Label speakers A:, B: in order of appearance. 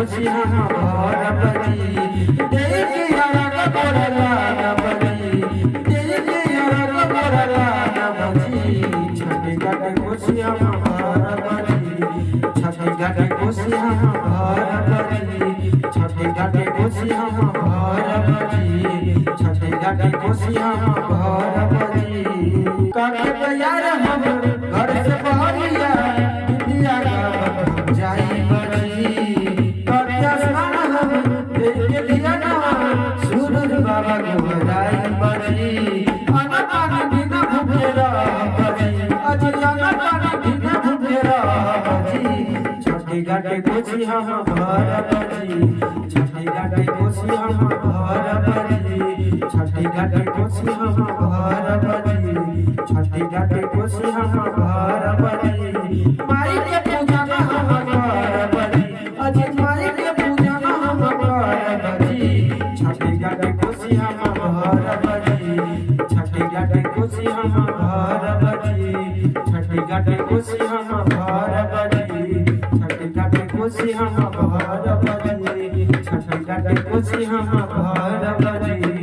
A: खुशी हम घर बजी देखे यार बोलला न बजी देखे यार बोलला न बजी छठी घाटे खुशी हम घर बजी छठी घाटे खुशी हम घर बजी छठी घाटे खुशी हम घर बजी छठी घाटे खुशी हम घर बजी काके यार हम घर से बहरिया इंडिया का जाई बजी करिया स्नान हम देख लिया ना सूरज बाबा को राई बजी आना पानी बिना भूखेरा बजी अजियाना पानी बिना भूखेरा बजी छठी घाटे खुशी हम घर बजी छठी घाटे खुशी हम घर बजी छठी घाटे खुशी हम घर बजी छठी घाटे खुशी हम घर बजी माई के पूजा ना हम घर बजी अजी माई के पूजा ना हम घर बजी छठी घाटे खुशी हम घर बजी छठी घाटे खुशी हम घर बजी छठी घाटे खुशी हम घर बजी छठी घाटे खुशी हम घर बजी छठी घाटे खुशी हम घर बजी।